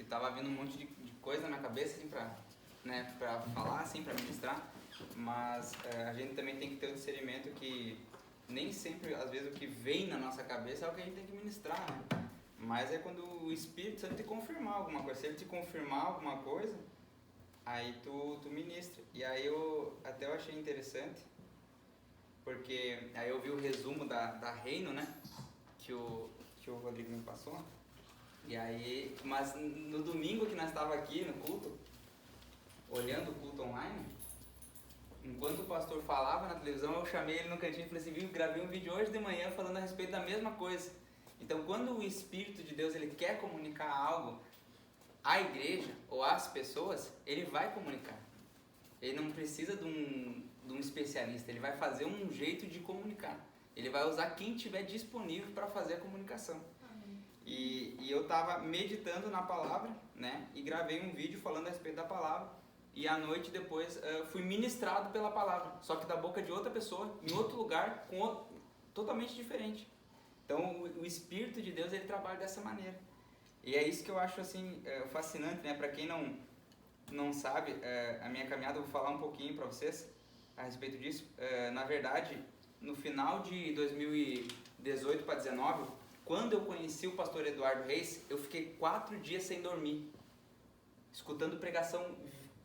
tava vindo um monte de coisa na minha cabeça, assim, pra falar, assim, pra ministrar, mas a gente também tem que ter o discernimento que nem sempre, às vezes, o que vem na nossa cabeça é o que a gente tem que ministrar, né? Mas é quando o Espírito Santo te confirmar alguma coisa. Se ele te confirmar alguma coisa, aí tu ministra. E aí eu achei interessante, porque aí eu vi o resumo da Reino, né? Que o Rodrigo me passou. E aí, mas no domingo que nós estávamos aqui no culto, olhando o culto online, enquanto o pastor falava na televisão, eu chamei ele no cantinho e falei assim, gravei um vídeo hoje de manhã falando a respeito da mesma coisa. Então, quando o Espírito de Deus ele quer comunicar algo à igreja ou às pessoas, ele vai comunicar. Ele não precisa de um especialista, ele vai fazer um jeito de comunicar. Ele vai usar quem estiver disponível para fazer a comunicação. E eu estava meditando na palavra, né? E gravei um vídeo falando a respeito da palavra. E à noite depois fui ministrado pela palavra, só que da boca de outra pessoa, em outro lugar, totalmente diferente. Então o Espírito de Deus ele trabalha dessa maneira. E é isso que eu acho assim fascinante, né? Para quem não sabe, a minha caminhada, eu vou falar um pouquinho para vocês a respeito disso. Na verdade, no final de 2018 para 2019, quando eu conheci o pastor Eduardo Reis, eu fiquei 4 dias sem dormir, escutando pregação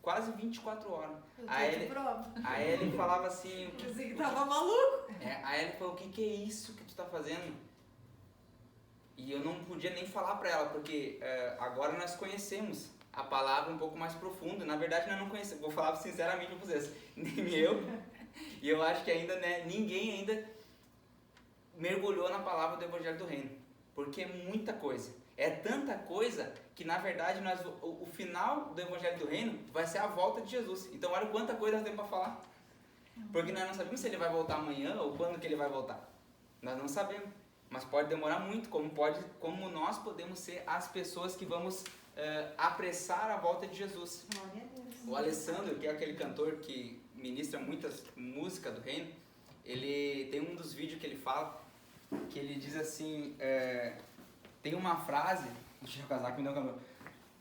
quase 24 horas. Aí ele falava assim... Eu pensei que tava maluco. Aí ele falou, o que é isso que tu tá fazendo? E eu não podia nem falar para ela, porque agora nós conhecemos a palavra um pouco mais profunda. Na verdade, nós não conhecemos, vou falar sinceramente para vocês, nem eu, e eu acho que ainda, né, ninguém ainda mergulhou na palavra do Evangelho do Reino, porque é muita coisa. É tanta coisa que, na verdade, o final do Evangelho do Reino vai ser a volta de Jesus. Então, olha quanta coisa nós temos para falar. Porque nós não sabemos se ele vai voltar amanhã ou quando que ele vai voltar. Nós não sabemos. Mas pode demorar muito, como nós podemos ser as pessoas que vamos apressar a volta de Jesus. O Alessandro, que é aquele cantor que ministra muitas músicas do reino, ele tem um dos vídeos que ele fala, que ele diz assim, tem uma frase, deixa eu casar que me deu um calor.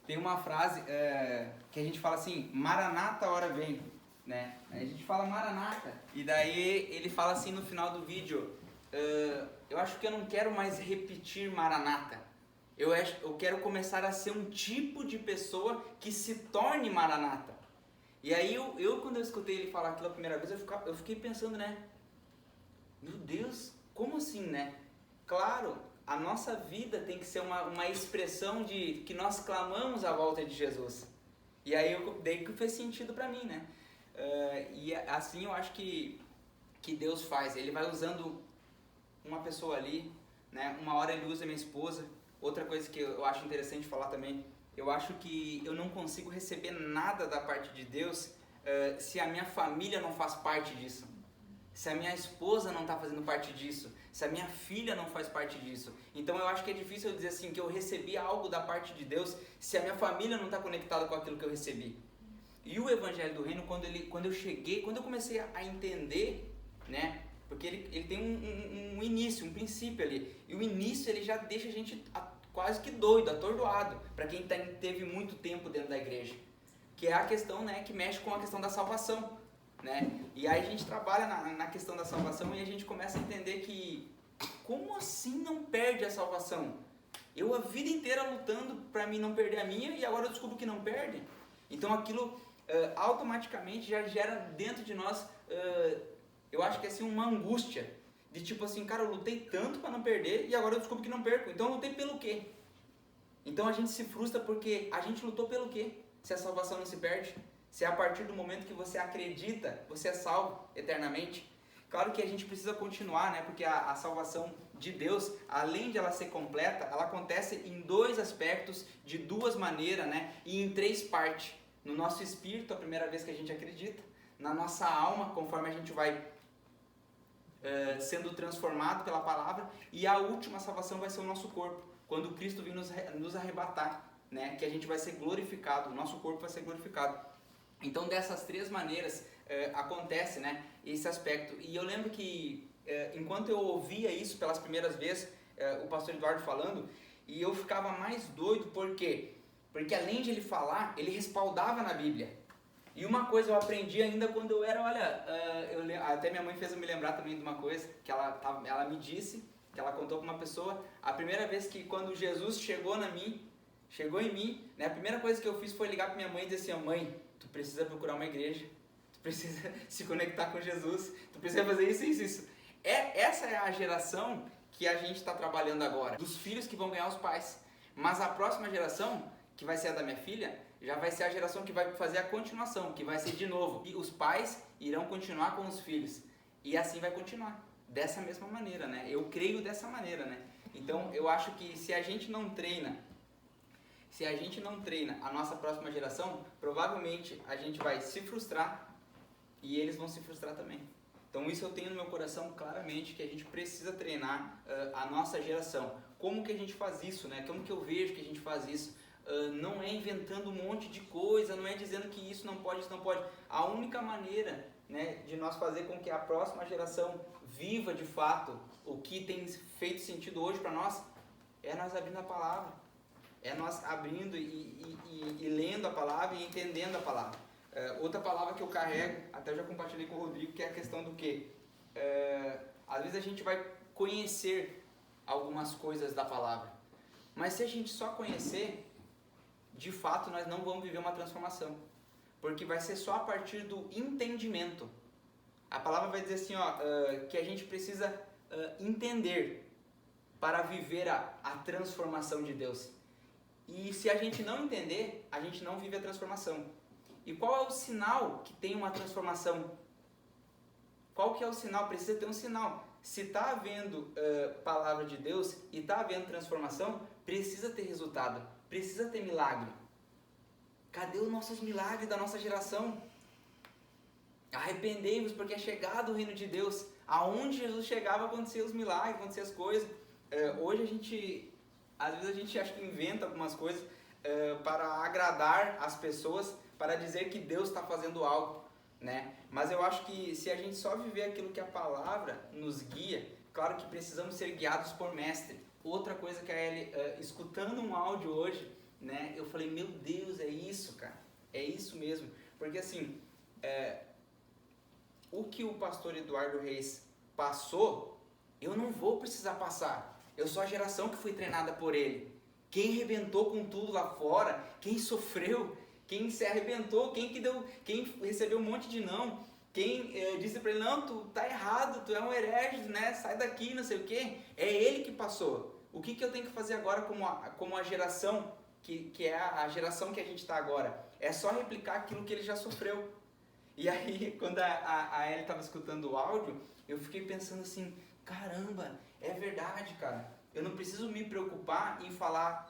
Tem uma frase que a gente fala assim, Maranata, hora vem, né? Aí a gente fala Maranata, e daí ele fala assim no final do vídeo, eu acho que eu não quero mais repetir Maranata. Eu quero começar a ser um tipo de pessoa que se torne Maranata. E aí quando eu escutei ele falar aquilo a primeira vez, eu fiquei pensando, né? Meu Deus, como assim, né? Claro, a nossa vida tem que ser uma expressão de que nós clamamos a volta de Jesus. E aí daí que fez sentido pra mim, né? E assim eu acho que Deus faz. Ele vai usando uma pessoa ali, né? Uma hora ele usa minha esposa. Outra coisa que eu acho interessante falar também, eu acho que eu não consigo receber nada da parte de Deus se a minha família não faz parte disso. Se a minha esposa não está fazendo parte disso, se a minha filha não faz parte disso. Então eu acho que é difícil eu dizer assim que eu recebi algo da parte de Deus se a minha família não está conectada com aquilo que eu recebi. E o Evangelho do Reino, quando eu comecei a entender, né? Porque ele tem um início, um princípio ali. E o início ele já deixa a gente quase que doido, atordoado, para quem teve muito tempo dentro da igreja. Que é a questão, né, que mexe com a questão da salvação. Né? E aí a gente trabalha na questão da salvação e a gente começa a entender que como assim não perde a salvação? Eu a vida inteira lutando para mim não perder a minha e agora eu descubro que não perde. Então aquilo automaticamente já gera dentro de nós, eu acho que é assim uma angústia de tipo assim, cara, eu lutei tanto para não perder e agora eu descubro que não perco. Então eu lutei pelo quê? Então a gente se frustra porque a gente lutou pelo quê? Se a salvação não se perde? Se é a partir do momento que você acredita, você é salvo eternamente. Claro que a gente precisa continuar, né? Porque a salvação de Deus, além de ela ser completa, ela acontece em 2 aspectos, de 2 maneiras, né? E em 3 partes. No nosso espírito, a primeira vez que a gente acredita. Na nossa alma, conforme a gente vai sendo transformado pela palavra. E a última salvação vai ser o nosso corpo. Quando Cristo vir nos arrebatar, né? Que a gente vai ser glorificado, o nosso corpo vai ser glorificado. Então dessas 3 maneiras acontece, né, esse aspecto. E eu lembro que enquanto eu ouvia isso pelas primeiras vezes, o pastor Eduardo falando, e eu ficava mais doido porque Porque além de ele falar, ele respaldava na Bíblia. E uma coisa eu aprendi ainda quando eu era, até minha mãe fez eu me lembrar também de uma coisa, que ela me disse, que ela contou para uma pessoa, a primeira vez que quando Jesus chegou em mim, né, a primeira coisa que eu fiz foi ligar para minha mãe e dizer assim, mãe, tu precisa procurar uma igreja, tu precisa se conectar com Jesus, tu precisa fazer isso. Essa é a geração que a gente está trabalhando agora, dos filhos que vão ganhar os pais. Mas a próxima geração, que vai ser a da minha filha, já vai ser a geração que vai fazer a continuação, que vai ser de novo. E os pais irão continuar com os filhos. E assim vai continuar, dessa mesma maneira, né? Eu creio dessa maneira, né? Então, eu acho que se a gente não treina a nossa próxima geração, provavelmente a gente vai se frustrar e eles vão se frustrar também. Então isso eu tenho no meu coração claramente, que a gente precisa treinar a nossa geração. Como que a gente faz isso, né? Como que eu vejo que a gente faz isso? Não é inventando um monte de coisa, não é dizendo que isso não pode. A única maneira, né, de nós fazer com que a próxima geração viva de fato o que tem feito sentido hoje para nós, é nós abrindo a palavra. É nós abrindo e lendo a palavra e entendendo a palavra. Outra palavra que eu carrego, até já compartilhei com o Rodrigo, que é a questão do quê? Às vezes a gente vai conhecer algumas coisas da palavra, mas se a gente só conhecer, de fato nós não vamos viver uma transformação, porque vai ser só a partir do entendimento. A palavra vai dizer assim, que a gente precisa entender para viver a transformação de Deus. E se a gente não entender, a gente não vive a transformação. E qual é o sinal que tem uma transformação? Qual que é o sinal? Precisa ter um sinal. Se está havendo palavra de Deus e está havendo transformação, precisa ter resultado, precisa ter milagre. Cadê os nossos milagres da nossa geração? Arrependei-vos porque é chegado o reino de Deus. Aonde Jesus chegava, aconteciam os milagres, aconteciam as coisas. Hoje às vezes a gente acha que inventa algumas coisas para agradar as pessoas, para dizer que Deus está fazendo algo, né? Mas eu acho que se a gente só viver aquilo que a palavra nos guia, claro que precisamos ser guiados por mestre. Outra coisa que a Ellie, escutando um áudio hoje, né, eu falei, meu Deus, é isso, cara, é isso mesmo. Porque assim, o que o pastor Eduardo Reis passou, eu não vou precisar passar. Eu sou a geração que foi treinada por ele. Quem arrebentou com tudo lá fora, quem sofreu, quem se arrebentou, quem recebeu um monte de não, quem disse para ele, não, tu tá errado, tu é um herege, né, sai daqui, não sei o quê, é ele que passou. O que eu tenho que fazer agora como a geração, que é a geração que a gente está agora? É só replicar aquilo que ele já sofreu. E aí, quando a Ellie estava escutando o áudio, eu fiquei pensando assim, caramba, é verdade, cara. Eu não preciso me preocupar em falar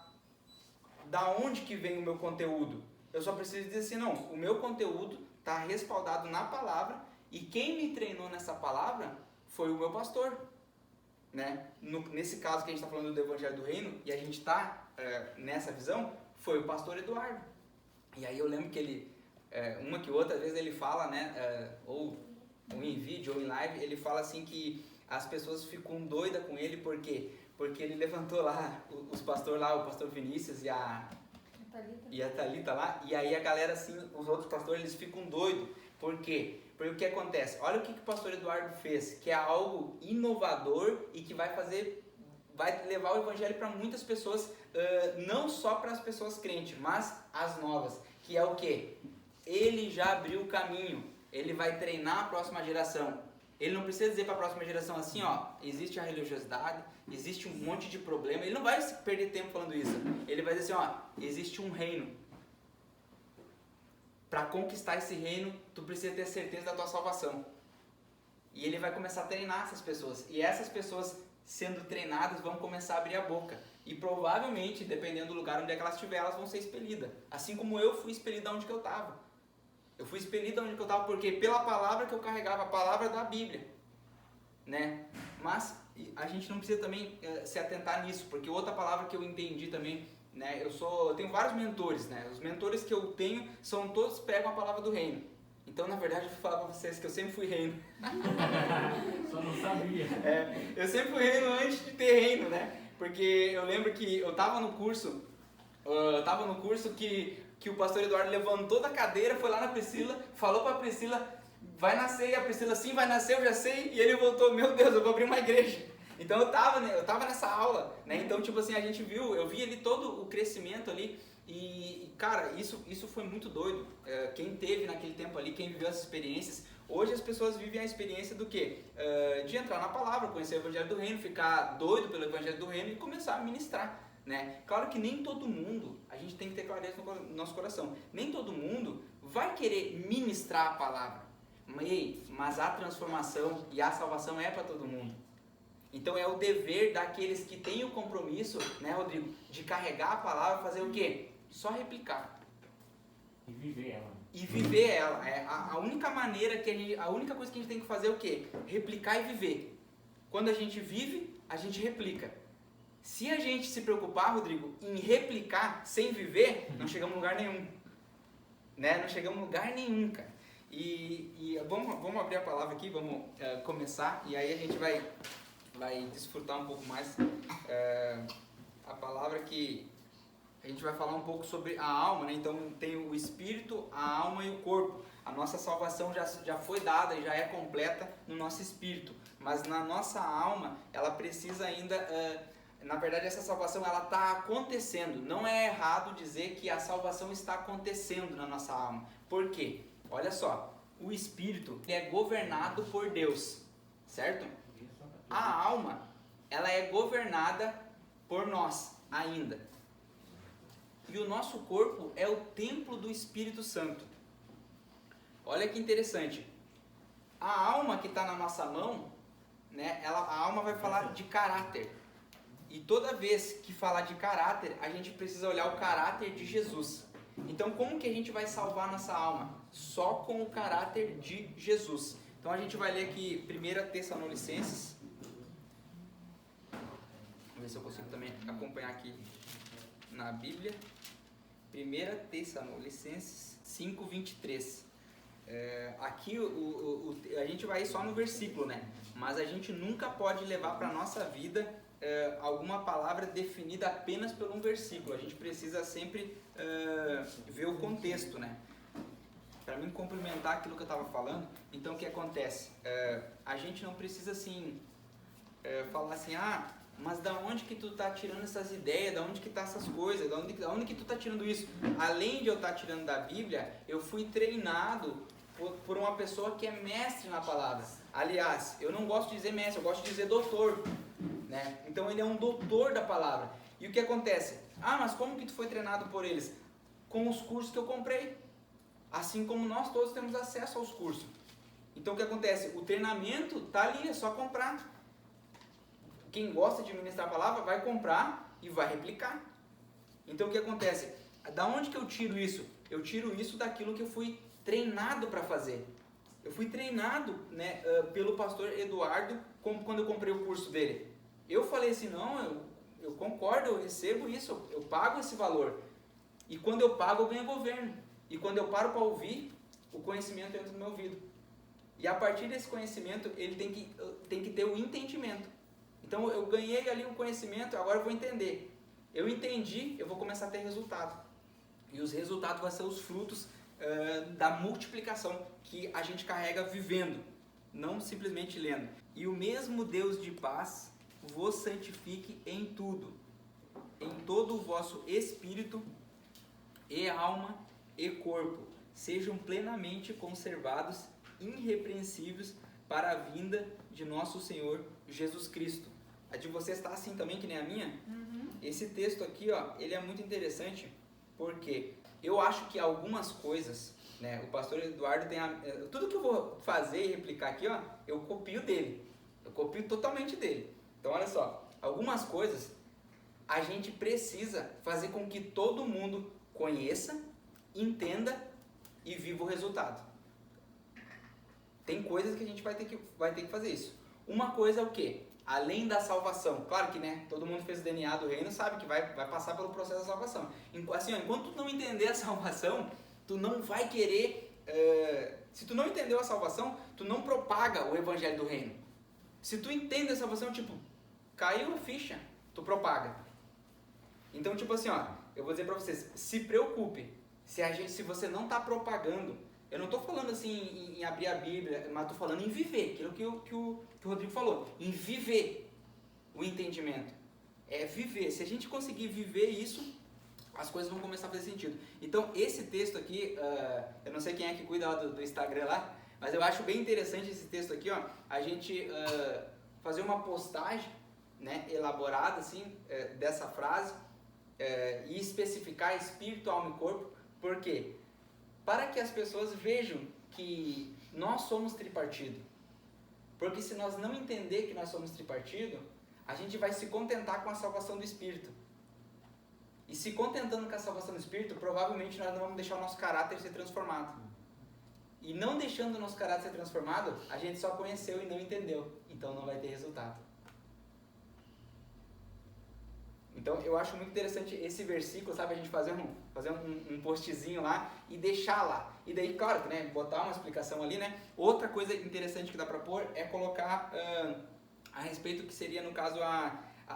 da onde que vem o meu conteúdo. Eu só preciso dizer assim, não, o meu conteúdo está respaldado na palavra e quem me treinou nessa palavra foi o meu pastor, né? Nesse caso que a gente está falando do Evangelho do Reino e a gente está nessa visão, foi o pastor Eduardo. E aí eu lembro que ele, uma que outra vez ele fala, né, ou em vídeo ou em live, ele fala assim que as pessoas ficam doidas com ele, por quê? Porque ele levantou lá, os pastores lá, o pastor Vinícius e a Thalita lá, e aí a galera assim, os outros pastores, eles ficam doidos. Por quê? Porque o que acontece? Olha o que o pastor Eduardo fez, que é algo inovador e que vai levar o evangelho para muitas pessoas, não só para as pessoas crentes, mas as novas, que é o quê? Ele já abriu o caminho, ele vai treinar a próxima geração. Ele não precisa dizer para a próxima geração assim, existe a religiosidade, existe um monte de problema. Ele não vai perder tempo falando isso. Ele vai dizer assim, existe um reino. Para conquistar esse reino, tu precisa ter certeza da tua salvação. E ele vai começar a treinar essas pessoas. E essas pessoas, sendo treinadas, vão começar a abrir a boca. E provavelmente, dependendo do lugar onde é que elas estiverem, elas vão ser expelidas. Assim como eu fui expelida onde que eu estava. Eu fui expelido onde eu estava porque pela palavra que eu carregava, a palavra da Bíblia, né? Mas a gente não precisa também se atentar nisso, porque outra palavra que eu entendi também, né? Eu tenho vários mentores, né? Os mentores que eu tenho são todos pregam a palavra do reino. Então, na verdade, eu vou falar para vocês que eu sempre fui reino. Só não sabia. Eu sempre fui reino antes de ter reino, né? Porque eu lembro que eu estava no curso Eu tava no curso que o pastor Eduardo levantou da cadeira, foi lá na Priscila, falou pra Priscila, vai nascer, e a Priscila, sim, vai nascer, eu já sei, e ele voltou, meu Deus, eu vou abrir uma igreja. Então eu tava nessa aula, né? Então, tipo assim, eu vi ali todo o crescimento ali, e cara, isso foi muito doido. Quem teve naquele tempo ali, quem viveu essas experiências, hoje as pessoas vivem a experiência do quê? De entrar na palavra, conhecer o Evangelho do Reino, ficar doido pelo Evangelho do Reino e começar a ministrar, né? Claro que nem todo mundo, a gente tem que ter clareza no nosso coração, nem todo mundo vai querer ministrar a palavra, mas a transformação e a salvação é para todo mundo. Então é o dever daqueles que têm o compromisso, né, Rodrigo, de carregar a palavra, fazer o quê? Só replicar. E viver ela. E viver ela. A única maneira a única coisa que a gente tem que fazer é o quê? Replicar e viver. Quando a gente vive, a gente replica. Se a gente se preocupar, Rodrigo, em replicar sem viver, não chegamos a lugar nenhum. Né? Não chegamos a lugar nenhum, cara. E vamos abrir a palavra aqui, vamos começar, e aí a gente vai desfrutar um pouco mais a palavra, que a gente vai falar um pouco sobre a alma, né? Então tem o espírito, a alma e o corpo. A nossa salvação já foi dada e já é completa no nosso espírito, mas na nossa alma ela precisa ainda, na verdade essa salvação ela está acontecendo. Não é errado dizer que a salvação está acontecendo na nossa alma. Por quê? Olha só, o espírito é governado por Deus, certo? A alma, ela é governada por nós ainda. E o nosso corpo é o templo do Espírito Santo. Olha que interessante. A alma que está na nossa mão, né, a alma vai falar de caráter. E toda vez que falar de caráter, a gente precisa olhar o caráter de Jesus. Então, como que a gente vai salvar nossa alma? Só com o caráter de Jesus. Então, a gente vai ler aqui 1 Tessalonicenses. Vamos ver se eu consigo também acompanhar aqui na Bíblia. 1 Tessalonicenses 5:23. Aqui a gente vai ir só no versículo, né? Mas a gente nunca pode levar para a nossa vida alguma palavra definida apenas por um versículo. A gente precisa sempre ver o contexto, né? Para mim complementar aquilo que eu estava falando, então o que acontece? A gente não precisa assim falar assim, mas da onde que tu tá tirando essas ideias, da onde que tá essas coisas, da onde que tu tá tirando isso? Além de eu estar tirando da Bíblia, eu fui treinado por uma pessoa que é mestre na palavra. Aliás, eu não gosto de dizer mestre, eu gosto de dizer doutor, né? Então ele é um doutor da palavra. E o que acontece? Mas como que tu foi treinado por eles? Com os cursos que eu comprei. Assim como nós todos temos acesso aos cursos. Então o que acontece? O treinamento tá ali, é só comprar. Quem gosta de ministrar a palavra vai comprar e vai replicar. Então o que acontece? Da onde que eu tiro isso? Eu tiro isso daquilo que eu fui treinado para fazer. Eu fui treinado, né, pelo pastor Eduardo quando eu comprei o curso dele. Eu falei assim, não, eu concordo, eu recebo isso, eu pago esse valor. E quando eu pago, eu ganho governo. E quando eu paro para ouvir, o conhecimento entra no meu ouvido. E a partir desse conhecimento, ele tem que ter o entendimento. Então eu ganhei ali um conhecimento, agora eu vou entender. Eu entendi, eu vou começar a ter resultado. E os resultados vão ser os frutos da multiplicação que a gente carrega vivendo, não simplesmente lendo. E o mesmo Deus de paz vos santifique em tudo, em todo o vosso espírito e alma e corpo, sejam plenamente conservados, irrepreensíveis para a vinda de nosso Senhor Jesus Cristo. A de vocês está assim também, que nem a minha? Uhum. Esse texto aqui, ele é muito interessante, porque eu acho que algumas coisas, né, o pastor Eduardo tem tudo que eu vou fazer e replicar aqui, eu copio dele. Eu copio totalmente dele. Então, olha só, algumas coisas a gente precisa fazer com que todo mundo conheça, entenda e viva o resultado. Tem coisas que a gente vai ter que fazer isso. Uma coisa é o quê? Além da salvação. Claro que, né, todo mundo fez o DNA do reino, sabe que vai passar pelo processo da salvação. Assim, enquanto tu não entender a salvação, tu não vai querer... se tu não entendeu a salvação, tu não propaga o evangelho do reino. Se tu entende a salvação, tipo, caiu a ficha, tu propaga. Então, tipo assim, eu vou dizer para vocês, se preocupe. Se você não está propagando, eu não estou falando assim em abrir a Bíblia, mas estou falando em viver, aquilo que o Rodrigo falou, em viver o entendimento. É viver. Se a gente conseguir viver isso, as coisas vão começar a fazer sentido. Então, esse texto aqui, eu não sei quem é que cuida do Instagram lá, mas eu acho bem interessante esse texto aqui, ó, a gente fazer uma postagem, né, elaborada assim, dessa frase, e especificar espírito, alma e corpo. Por quê? Para que as pessoas vejam que nós somos tripartido. Porque se nós não entender que nós somos tripartido, a gente vai se contentar com a salvação do Espírito. E se contentando com a salvação do Espírito, provavelmente nós não vamos deixar o nosso caráter ser transformado. E não deixando o nosso caráter ser transformado, a gente só conheceu e não entendeu. Então não vai ter resultado. Então eu acho muito interessante esse versículo, sabe? A gente fazer um postzinho lá e deixar lá. E daí, claro, né, botar uma explicação ali, né? Outra coisa interessante que dá para pôr é colocar a respeito que seria, no caso,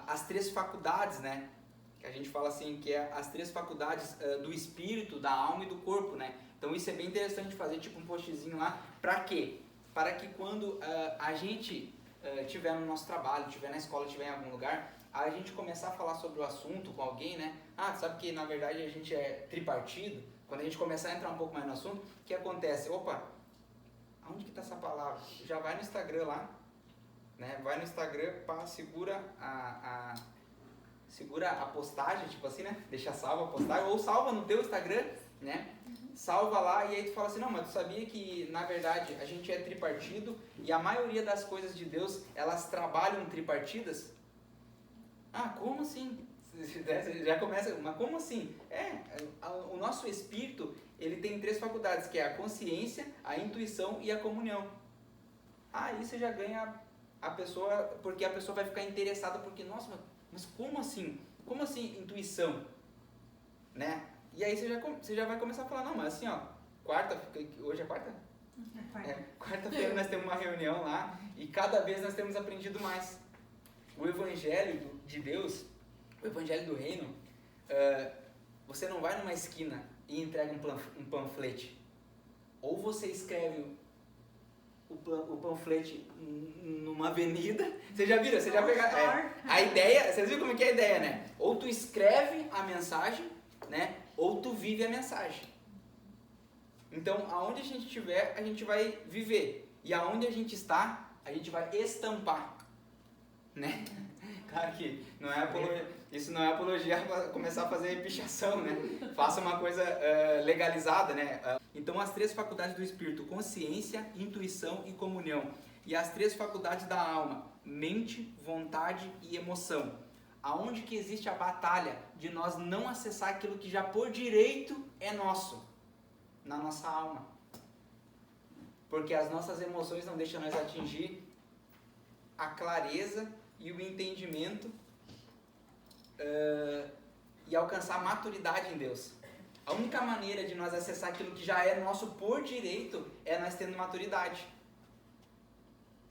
as três faculdades, né? Que a gente fala assim, que é as três faculdades do espírito, da alma e do corpo, né? Então isso é bem interessante fazer tipo um postzinho lá. Para quê? Para que quando a gente estiver no nosso trabalho, estiver na escola, estiver em algum lugar, a gente começar a falar sobre o assunto com alguém, né? Sabe que na verdade a gente é tripartido? Quando a gente começar a entrar um pouco mais no assunto, o que acontece? Opa, aonde que está essa palavra? Já vai no Instagram lá, né? Vai no Instagram, segura a postagem, tipo assim, né? Deixa salva a postagem, ou salva no teu Instagram, né? Salva lá e aí tu fala assim, não, mas tu sabia que na verdade a gente é tripartido e a maioria das coisas de Deus, elas trabalham tripartidas? Como assim? Já começa, mas como assim? O nosso espírito, ele tem três faculdades, que é a consciência, a intuição e a comunhão. Aí você já ganha a pessoa, porque a pessoa vai ficar interessada, porque, nossa, mas como assim? Como assim intuição? Né? E aí você já vai começar a falar, não, mas assim, ó, hoje é quarta? Quarta-feira nós temos uma reunião lá, e cada vez nós temos aprendido mais. O Evangelho de Deus, o Evangelho do Reino, você não vai numa esquina e entrega um panflete. Ou você escreve o panflete numa avenida. Vocês já viram? Vocês já pegaram? A ideia, vocês viram como é que é a ideia, né? Ou tu escreve a mensagem, né? Ou tu vive a mensagem. Então, aonde a gente estiver, a gente vai viver. E aonde a gente está, a gente vai estampar. Né? Claro que não é isso não é apologia para começar a fazer pichação, né? Faça uma coisa legalizada, né? Então, as três faculdades do espírito, consciência, intuição e comunhão. E as três faculdades da alma, mente, vontade e emoção. Aonde que existe a batalha de nós não acessar aquilo que já por direito é nosso, na nossa alma. Porque as nossas emoções não deixam nós atingir a clareza e o entendimento e alcançar maturidade em Deus. A única maneira de nós acessar aquilo que já é nosso por direito é nós tendo maturidade.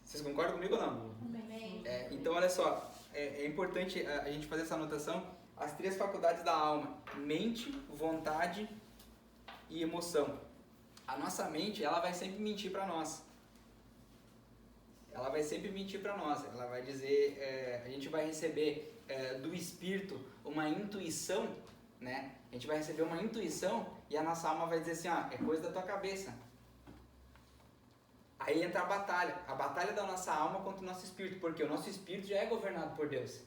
Vocês concordam comigo ou não? Então olha só, é importante a gente fazer essa anotação. As três faculdades da alma, mente, vontade e emoção. A nossa mente, ela vai sempre mentir para nós. Ela vai sempre mentir para nós. Ela vai dizer, a gente vai receber do Espírito uma intuição, né? A gente vai receber uma intuição e a nossa alma vai dizer assim, é coisa da tua cabeça. Aí entra a batalha da nossa alma contra o nosso espírito, porque o nosso espírito já é governado por Deus.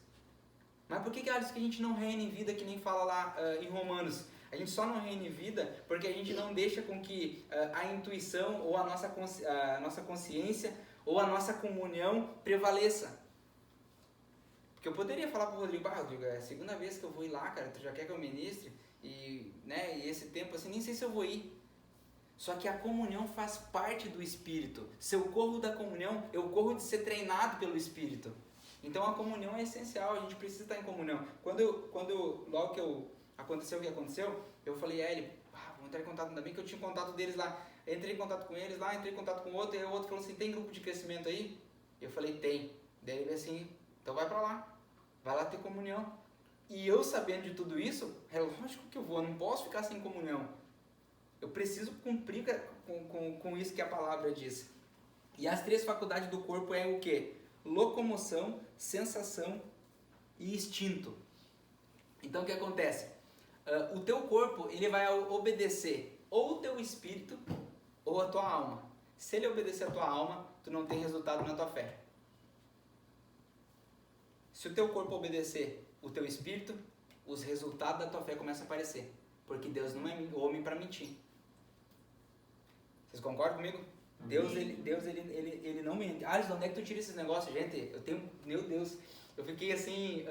Mas por que a gente não reina em vida, que nem fala lá em Romanos? A gente só não reina em vida porque a gente não deixa com que a intuição ou a nossa consciência ou a nossa comunhão prevaleça. Porque eu poderia falar para o Rodrigo, Rodrigo, é a segunda vez que eu vou ir lá, cara, tu já quer que eu ministre? E esse tempo assim, nem sei se eu vou ir. Só que a comunhão faz parte do Espírito. Se eu corro da comunhão, eu corro de ser treinado pelo Espírito. Então a comunhão é essencial, a gente precisa estar em comunhão. Logo que aconteceu o que aconteceu, eu falei a ele, vou entrar em contato, ainda bem que eu tinha contato deles lá. Entrei em contato com eles lá, entrei em contato com o outro, e o outro falou assim, tem grupo de crescimento aí? Eu falei, tem. Daí ele assim, então vai pra lá, vai lá ter comunhão. E eu sabendo de tudo isso, é lógico que eu não posso ficar sem comunhão. Eu preciso cumprir com isso que a palavra diz. E as 3 faculdades do corpo é o quê? Locomoção, sensação e instinto. Então o que acontece? O teu corpo ele vai obedecer ou o teu espírito ou a tua alma. Se ele obedecer a tua alma, tu não tem resultado na tua fé. Se o teu corpo obedecer o teu espírito, os resultados da tua fé começam a aparecer. Porque Deus não é homem para mentir. Vocês concordam comigo? Deus ele não mente. Alisson, onde é que tu tira esses negócios? Gente, meu Deus, eu fiquei assim,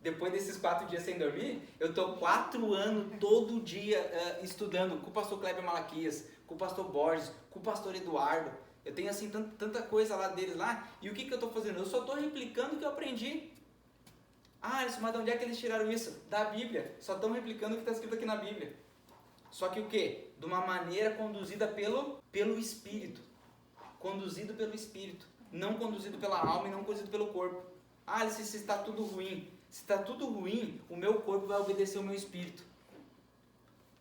depois desses 4 dias sem dormir, eu tô 4 anos todo dia estudando com o pastor Kleber Malaquias, com o pastor Borges, com o pastor Eduardo. Eu tenho assim tanta coisa lá deles lá, e o que eu tô fazendo? Eu só tô replicando o que eu aprendi. Alisson, mas de onde é que eles tiraram isso? Da Bíblia. Só estão replicando o que está escrito aqui na Bíblia. Só que o quê? De uma maneira conduzida pelo Espírito. Conduzido pelo Espírito. Não conduzido pela alma e não conduzido pelo corpo. Se está tudo ruim. Se está tudo ruim, o meu corpo vai obedecer o meu Espírito.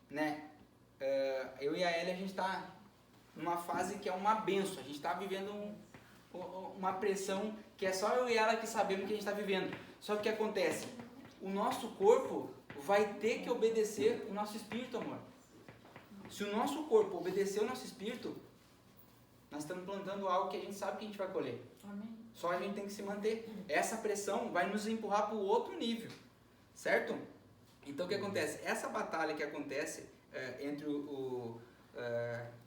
Né? Eu e a Elia, a gente está numa fase que é uma benção. A gente está vivendo uma pressão que é só eu e ela que sabemos o que a gente está vivendo. Só que o que acontece? O nosso corpo vai ter que obedecer o nosso espírito, amor. Se o nosso corpo obedecer o nosso espírito, nós estamos plantando algo que a gente sabe que a gente vai colher. Amém. Só a gente tem que se manter. Essa pressão vai nos empurrar para o outro nível, certo? Então o que acontece? Essa batalha que acontece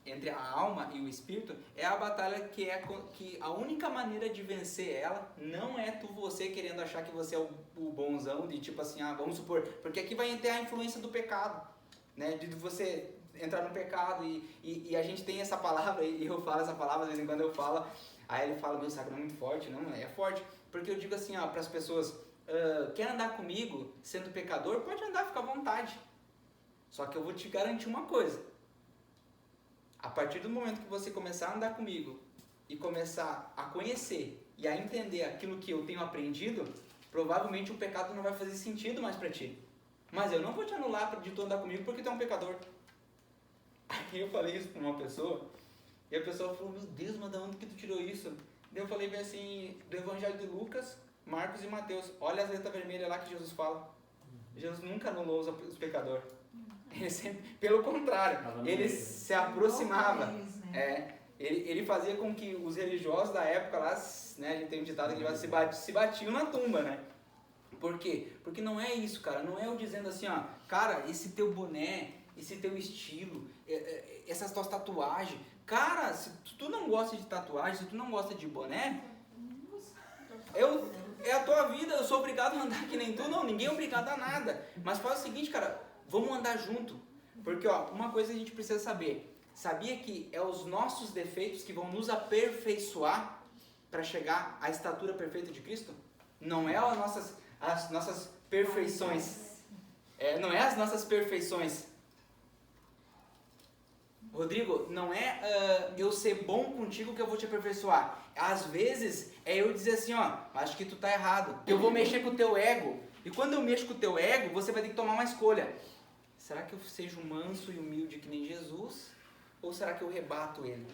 entre a alma e o espírito é a batalha que a única maneira de vencer ela não é você querendo achar que você é o bonzão, de tipo assim, vamos supor, porque aqui vai ter a influência do pecado, né, de você entrar no pecado e a gente tem essa palavra, e eu falo essa palavra, de vez em quando eu falo, aí ele fala, meu saco não é muito forte, não é forte, porque eu digo assim, para as pessoas, quer andar comigo sendo pecador? Pode andar, fica à vontade, só que eu vou te garantir uma coisa. A partir do momento que você começar a andar comigo e começar a conhecer e a entender aquilo que eu tenho aprendido, provavelmente o pecado não vai fazer sentido mais para ti. Mas eu não vou te anular de tu andar comigo porque tu é um pecador. Aí eu falei isso para uma pessoa e a pessoa falou, meu Deus, mas de onde que tu tirou isso? Daí eu falei bem assim, do Evangelho de Lucas, Marcos e Mateus. Olha as letras vermelhas lá que Jesus fala. Jesus nunca anulou os pecadores. Pelo contrário, ele se aproximava. Ele fazia com que os religiosos da época lá, né, a gente tem um ditado que ele se batiam na tumba, né? Por quê? Porque não é isso, cara. Não é eu dizendo assim, cara, esse teu boné, esse teu estilo, essas tuas tatuagens. Cara, se tu não gosta de tatuagem, se tu não gosta de boné, é a tua vida, eu sou obrigado a andar que nem tu. Não, ninguém é obrigado a nada. Mas faz o seguinte, cara, vamos andar junto. Porque, uma coisa a gente precisa saber. Sabia que é os nossos defeitos que vão nos aperfeiçoar para chegar à estatura perfeita de Cristo? Não é as nossas perfeições. Não é as nossas perfeições. Rodrigo, não é eu ser bom contigo que eu vou te aperfeiçoar. Às vezes é eu dizer assim, acho que tu tá errado. Eu vou mexer com o teu ego. E quando eu mexo com o teu ego, você vai ter que tomar uma escolha. Será que eu seja manso e humilde que nem Jesus? Ou será que eu rebato ele?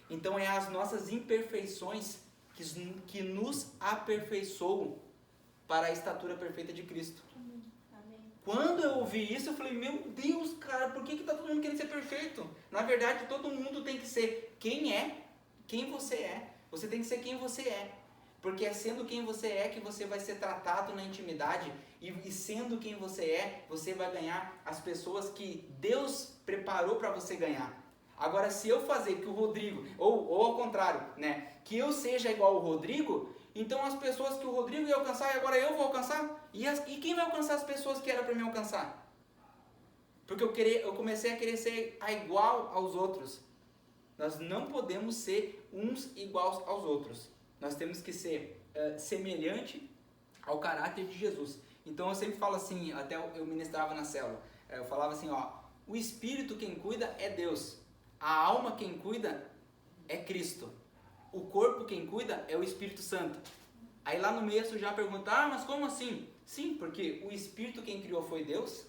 Então é as nossas imperfeições que nos aperfeiçoam para a estatura perfeita de Cristo. Amém. Quando eu ouvi isso, eu falei, meu Deus, cara, por que tá todo mundo querendo ser perfeito? Na verdade, todo mundo tem que ser quem você é. Você tem que ser quem você é. Porque é sendo quem você é que você vai ser tratado na intimidade. E sendo quem você é, você vai ganhar as pessoas que Deus preparou para você ganhar. Agora, se eu fazer que o Rodrigo, ou ao contrário, né, que eu seja igual ao Rodrigo, então as pessoas que o Rodrigo ia alcançar, agora eu vou alcançar? E quem vai alcançar as pessoas que era para mim alcançar? Porque eu comecei a querer ser igual aos outros. Nós não podemos ser uns iguais aos outros. Nós temos que ser semelhante ao caráter de Jesus. Então eu sempre falo assim, até eu ministrava na célula, eu falava assim, o espírito quem cuida é Deus. A alma quem cuida é Cristo. O corpo quem cuida é o Espírito Santo. Aí lá no meio você já pergunta, mas como assim? Sim, porque o espírito quem criou foi Deus.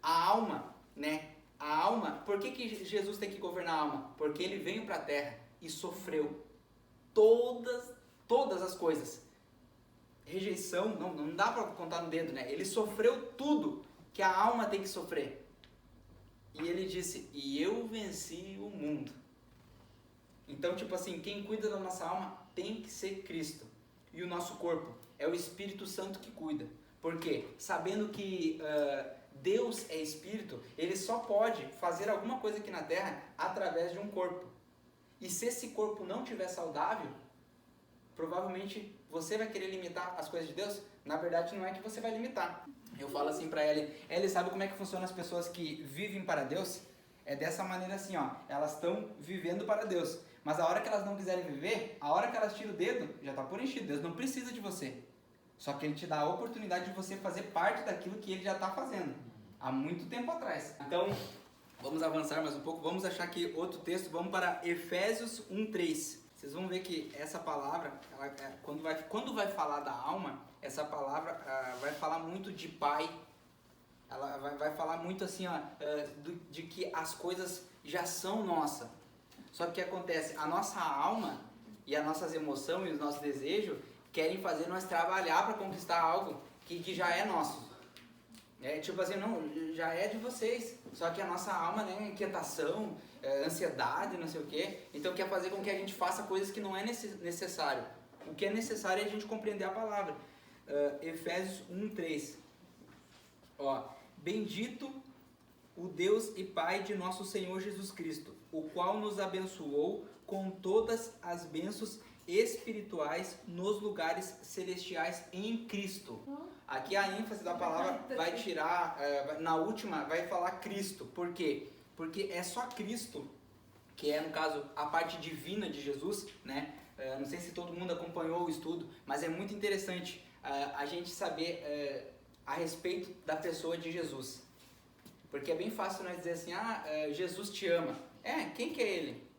A alma, né? A alma, por que Jesus tem que governar a alma? Porque ele veio para a terra e sofreu todas as coisas. Rejeição, não dá para contar no dedo, né? Ele sofreu tudo que a alma tem que sofrer. E ele disse, e eu venci o mundo. Então, tipo assim, quem cuida da nossa alma tem que ser Cristo. E o nosso corpo é o Espírito Santo que cuida. Por quê? Sabendo que Deus é Espírito, ele só pode fazer alguma coisa aqui na Terra através de um corpo. E se esse corpo não estiver saudável, provavelmente você vai querer limitar as coisas de Deus. Na verdade, não é que você vai limitar. Eu falo assim pra Ellie, sabe como é que funciona as pessoas que vivem para Deus? É dessa maneira assim, ó, elas estão vivendo para Deus. Mas a hora que elas não quiserem viver, a hora que elas tiram o dedo, já está por enchido. Deus não precisa de você. Só que Ele te dá a oportunidade de você fazer parte daquilo que Ele já está fazendo. Há muito tempo atrás. Então, vamos avançar mais um pouco. Vamos achar aqui outro texto. Vamos para Efésios 1:3. Vocês vão ver que essa palavra, quando vai falar da alma, essa palavra vai falar muito de pai. Ela vai falar muito assim, ó, de que as coisas já são nossas. Só que o que acontece? A nossa alma e as nossas emoções e os nossos desejos querem fazer nós trabalhar para conquistar algo que já é nosso. É tipo assim, não, já é de vocês. Só que a nossa alma, né, inquietação, ansiedade, não sei o quê. Então quer fazer com que a gente faça coisas que não é necessário. O que é necessário é a gente compreender a palavra. Efésios 1:3. Ó, bendito o Deus e Pai de nosso Senhor Jesus Cristo, o qual nos abençoou com todas as bênçãos espirituais nos lugares celestiais em Cristo. Aqui a ênfase da palavra vai tirar, na última vai falar Cristo. Por quê? Porque é só Cristo, que é no caso a parte divina de Jesus, né? Não sei se todo mundo acompanhou o estudo, mas é muito interessante a gente saber a respeito da pessoa de Jesus. Porque é bem fácil nós dizer assim, Jesus te ama. Quem que é ele?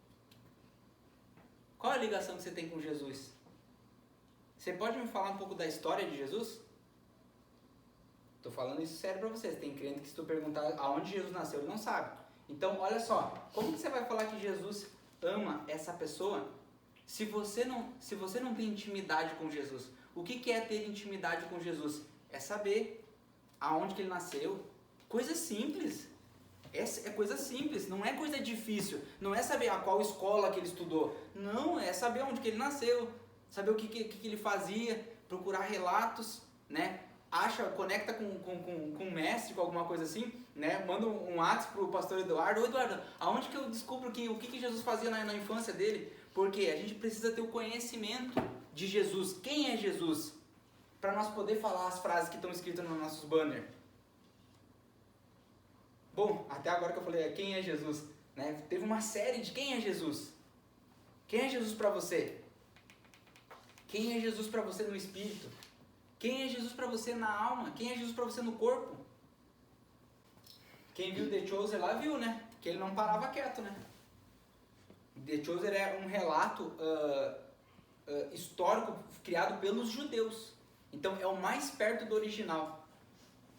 Qual a ligação que você tem com Jesus? Você pode me falar um pouco da história de Jesus? Estou falando isso sério para vocês. Tem crente que se tu perguntar aonde Jesus nasceu, ele não sabe. Então, olha só, como que você vai falar que Jesus ama essa pessoa se você não tem intimidade com Jesus? O que é ter intimidade com Jesus? É saber aonde que ele nasceu. Coisa simples. É coisa simples, não é coisa difícil. Não é saber a qual escola que ele estudou. Não, é saber onde que ele nasceu, saber o que ele fazia, procurar relatos, né? Conecta com o mestre, com alguma coisa assim, né? Manda um WhatsApp pro pastor Eduardo. Ô Eduardo, aonde que eu descubro o que Jesus fazia na infância dele? Porque a gente precisa ter o conhecimento de Jesus. Quem é Jesus? Para nós poder falar as frases que estão escritas nos nossos banners. Bom, até agora que eu falei quem é Jesus, né? Teve uma série de quem é Jesus. Quem é Jesus para você? Quem é Jesus para você no espírito? Quem é Jesus para você na alma? Quem é Jesus para você no corpo? Quem viu The Chosen lá viu, né? Que ele não parava quieto, né? The Chosen é um relato histórico criado pelos judeus. Então é o mais perto do original.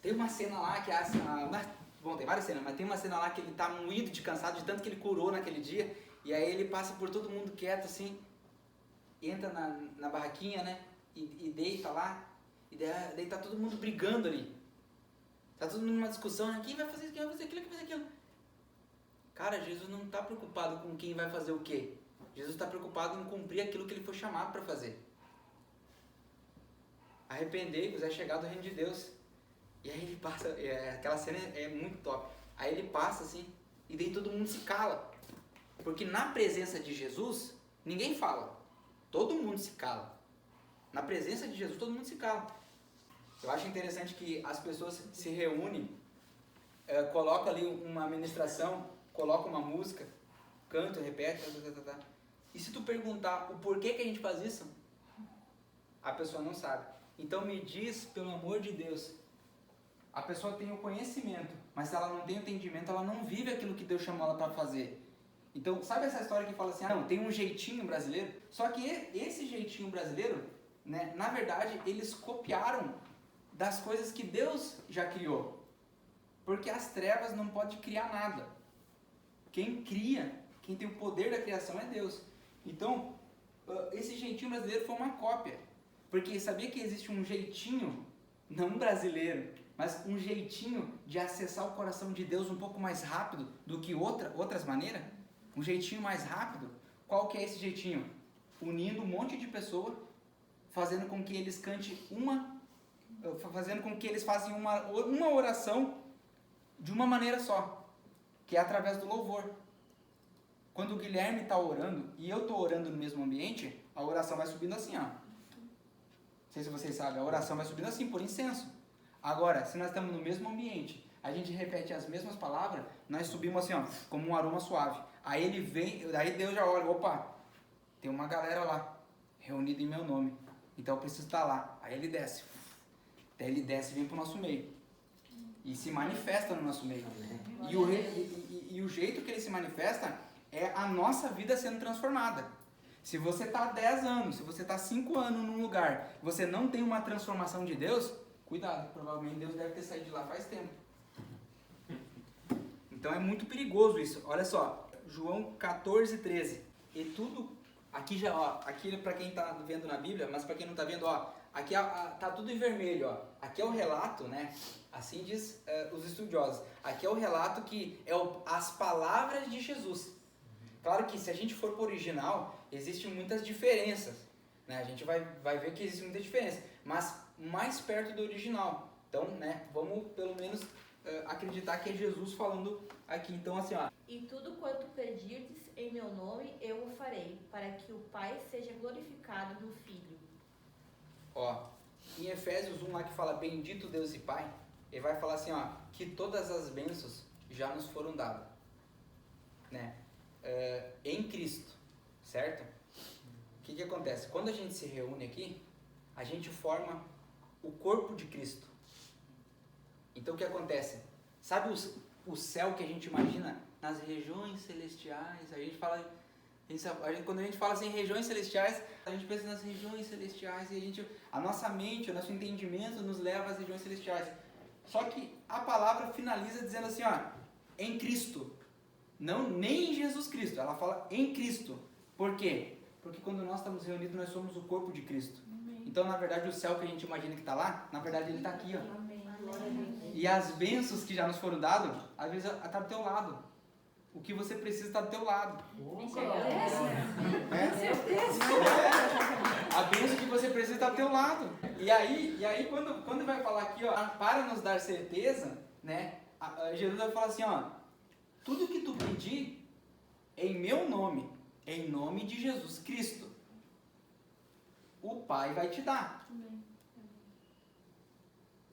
Tem uma cena lá que bom, tem várias cenas, mas tem uma cena lá que ele tá moído de cansado de tanto que ele curou naquele dia. E aí ele passa por todo mundo quieto assim, entra na barraquinha, né? E deita lá. E daí tá todo mundo brigando ali. Tá todo mundo numa discussão, né? Quem vai fazer isso, quem vai fazer aquilo, quem vai fazer aquilo. Cara, Jesus não está preocupado com quem vai fazer o quê. Jesus está preocupado em cumprir aquilo que ele foi chamado para fazer. Arrependei-vos é chegar do reino de Deus. E aí ele passa, aquela cena é muito top. Aí ele passa assim, e daí todo mundo se cala. Porque na presença de Jesus, ninguém fala. Todo mundo se cala. Na presença de Jesus, todo mundo se cala. Eu acho interessante que as pessoas se reúnem, colocam ali uma ministração, colocam uma música, cantam, repetem, E se tu perguntar o porquê que a gente faz isso, a pessoa não sabe. Então me diz, pelo amor de Deus, a pessoa tem o conhecimento, mas se ela não tem o entendimento, ela não vive aquilo que Deus chamou ela para fazer. Então, sabe essa história que fala assim, não, tem um jeitinho brasileiro? Só que esse jeitinho brasileiro, né, na verdade, eles copiaram das coisas que Deus já criou. Porque as trevas não podem criar nada. Quem cria, quem tem o poder da criação é Deus. Então, esse jeitinho brasileiro foi uma cópia. Porque sabia que existe um jeitinho, não brasileiro, mas um jeitinho de acessar o coração de Deus um pouco mais rápido do que outras maneiras? Um jeitinho mais rápido? Qual que é esse jeitinho? Unindo um monte de pessoas, fazendo com que eles fazendo com que eles façam uma oração de uma maneira só, que é através do louvor. Quando o Guilherme está orando e eu estou orando no mesmo ambiente, a oração vai subindo assim, ó. Não sei se vocês sabem, a oração vai subindo assim, por incenso. Agora, se nós estamos no mesmo ambiente, a gente repete as mesmas palavras, nós subimos assim, ó, como um aroma suave. Aí ele vem, daí Deus já olha, opa, tem uma galera lá, reunida em meu nome, então eu preciso estar lá. Aí ele desce. Daí ele desce e vem para o nosso meio. E se manifesta no nosso meio. E o jeito que ele se manifesta é a nossa vida sendo transformada. Se você está 10 anos, se você está 5 anos num lugar, você não tem uma transformação de Deus, cuidado, provavelmente Deus deve ter saído de lá faz tempo. Então é muito perigoso isso. Olha só, João 14, 13. E tudo, aqui já, ó, aqui para quem está vendo na Bíblia, mas para quem não está vendo, ó, aqui tá tudo em vermelho, ó. Aqui é o relato, né? Assim diz os estudiosos. Aqui é o relato que é as palavras de Jesus. Claro que se a gente for para o original, existem muitas diferenças, né? A gente vai ver que existe muita diferença, mas mais perto do original. Então, né? Vamos pelo menos acreditar que é Jesus falando aqui. Então, assim, ó. E tudo quanto pedirdes em meu nome, eu o farei, para que o Pai seja glorificado no Filho. Ó, em Efésios 1 lá que fala bendito Deus e Pai, ele vai falar assim, ó, que todas as bênçãos já nos foram dadas, né? Em Cristo, certo? O que acontece? Quando a gente se reúne aqui, a gente forma o corpo de Cristo. Então o que acontece? Sabe o céu que a gente imagina nas regiões celestiais? A gente fala, quando a gente fala assim, regiões celestiais, a gente pensa nas regiões celestiais e a nossa mente, o nosso entendimento nos leva às regiões celestiais. Só que a palavra finaliza dizendo assim, ó, em Cristo. Não, nem em Jesus Cristo, ela fala em Cristo. Por quê? Porque quando nós estamos reunidos, nós somos o corpo de Cristo. Amém. Então, na verdade, o céu que a gente imagina que está lá, na verdade, ele está aqui, ó. Amém. E as bênçãos que já nos foram dadas, às vezes está do teu lado. O que você precisa está do teu lado. A bênção que você precisa está do teu lado. E aí quando vai falar aqui, ó, para nos dar certeza, né? Jesus vai falar assim, ó, tudo que tu pedir em meu nome, em nome de Jesus Cristo, o Pai vai te dar.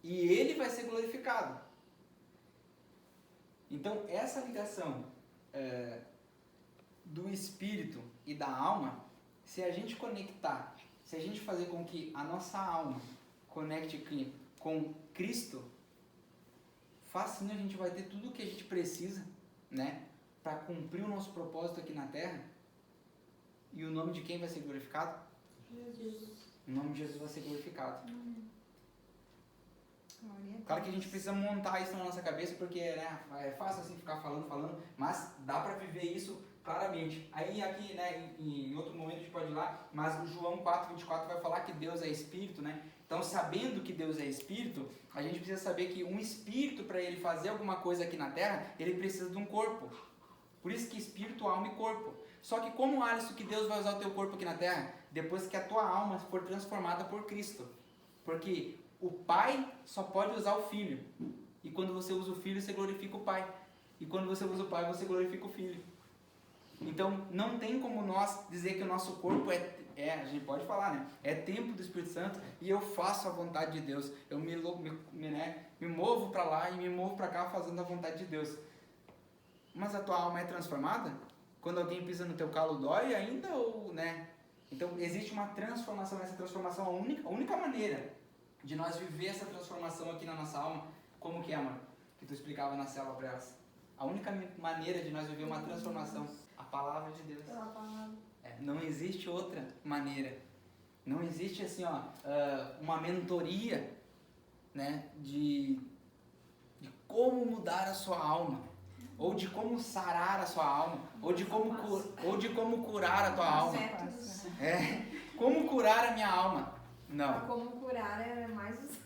E Ele vai ser glorificado. Então, essa ligação do Espírito e da alma, se a gente conectar, se a gente fazer com que a nossa alma conecte com Cristo, facinho a gente vai ter tudo o que a gente precisa, né, para cumprir o nosso propósito aqui na Terra. E o nome de quem vai ser glorificado? Jesus. O nome de Jesus vai ser glorificado. Claro que a gente precisa montar isso na nossa cabeça, porque né, é fácil assim ficar falando, mas dá para viver isso claramente. Aí aqui, né, em outro momento a gente pode ir lá, mas o João 4:24 vai falar que Deus é Espírito, né? Então, sabendo que Deus é Espírito, a gente precisa saber que um Espírito, para ele fazer alguma coisa aqui na Terra, ele precisa de um corpo. Por isso que Espírito, alma e corpo. Só que como, Alisson, que Deus vai usar o teu corpo aqui na Terra? Depois que a tua alma for transformada por Cristo. Porque o Pai só pode usar o Filho. E quando você usa o Filho, você glorifica o Pai. E quando você usa o Pai, você glorifica o Filho. Então, não tem como nós dizer que o nosso corpo a gente pode falar, né? É templo do Espírito Santo e eu faço a vontade de Deus. Eu me movo para lá e me movo para cá fazendo a vontade de Deus. Mas a tua alma é transformada? Quando alguém pisa no teu calo, dói ainda ou, né? Então, existe uma transformação. Essa transformação, a única maneira de nós viver essa transformação aqui na nossa alma, como que é, mano? Que tu explicava na célula para elas. A única maneira de nós viver uma transformação, a palavra de Deus. Não existe outra maneira. Não existe assim, ó, uma mentoria né, de como mudar a sua alma, ou de como sarar a sua alma, ou de como curar a tua alma. Como curar a minha alma? Não. Como curar é mais usado.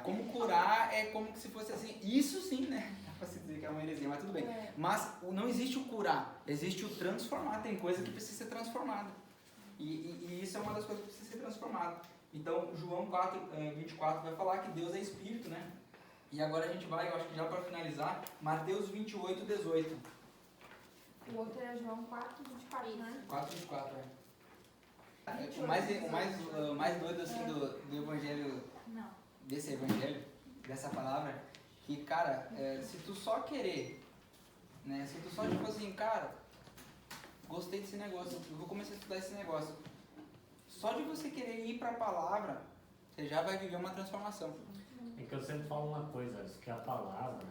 Como curar é como se fosse assim, isso sim, né? Dá pra se dizer que é uma heresia, mas tudo bem. Mas não existe o curar, existe o transformar. Tem coisa que precisa ser transformada. E isso é uma das coisas que precisa ser transformada. Então, João 4:24 vai falar que Deus é Espírito, né? E agora a gente vai, eu acho que já para finalizar, Mateus 28:18. O outro é João 4:24, né? 4:24, O mais doido assim do evangelho, desse evangelho, dessa palavra, que, cara, se tu só querer, né? Se tu só tipo assim, cara, gostei desse negócio, eu vou começar a estudar esse negócio. Só de você querer ir para a palavra, você já vai viver uma transformação. É que eu sempre falo uma coisa, que a palavra,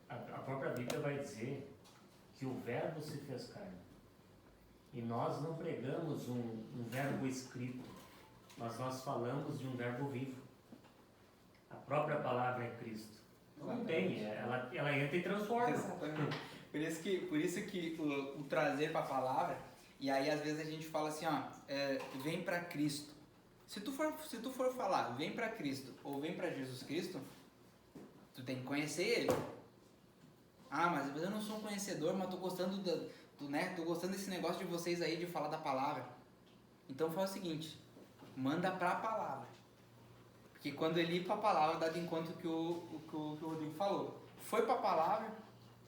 a própria Bíblia vai dizer que o verbo se fez carne. E nós não pregamos um verbo escrito, mas nós falamos de um verbo vivo. A própria palavra é Cristo. Não tem, ela entra e transforma. Exatamente. Por isso que o trazer para a palavra, e aí às vezes a gente fala assim, vem para Cristo. Se tu for falar, vem para Cristo ou vem para Jesus Cristo, tu tem que conhecer Ele. Mas eu não sou um conhecedor, mas tô gostando tô gostando desse negócio de vocês aí de falar da palavra. Então faz o seguinte, manda para a palavra. Porque quando ele ir para a palavra, dá de encontro que o Rodrigo falou. Foi para a palavra,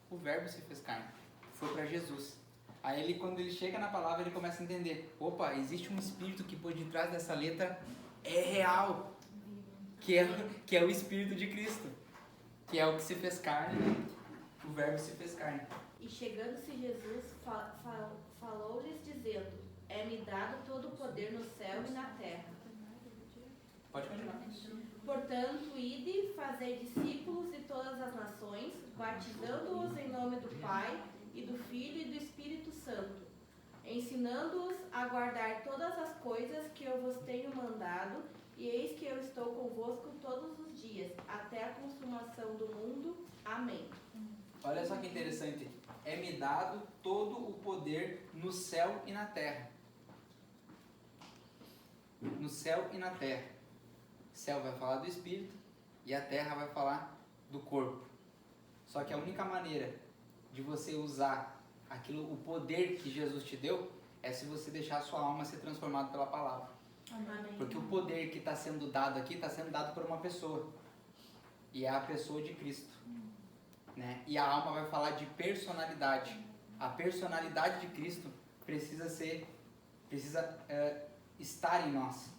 o verbo se fez carne. Foi para Jesus. Aí quando ele chega na palavra, ele começa a entender. Opa, existe um espírito que por detrás dessa letra é real. Que é o Espírito de Cristo. Que é o que se fez carne. O verbo se fez carne. E chegando-se Jesus, falou-lhes dizendo, é-me dado todo o poder no céu e na terra. Pode continuar. Portanto, ide, fazei discípulos de todas as nações, batizando-os em nome do Pai, e do Filho e do Espírito Santo, ensinando-os a guardar todas as coisas que eu vos tenho mandado, e eis que eu estou convosco todos os dias, até a consumação do mundo. Amém. Olha só que interessante. É-me dado todo o poder no céu e na terra. No céu e na terra. O céu vai falar do Espírito e a terra vai falar do corpo. Só que a única maneira de você usar o poder que Jesus te deu, é se você deixar a sua alma ser transformada pela palavra. Amém. Porque o poder que está sendo dado aqui, está sendo dado por uma pessoa. E é a pessoa de Cristo. Né? E a alma vai falar de personalidade. A personalidade de Cristo precisa estar em nós.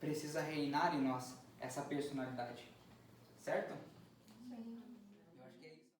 Precisa reinar em nós, essa personalidade. Certo? Sim.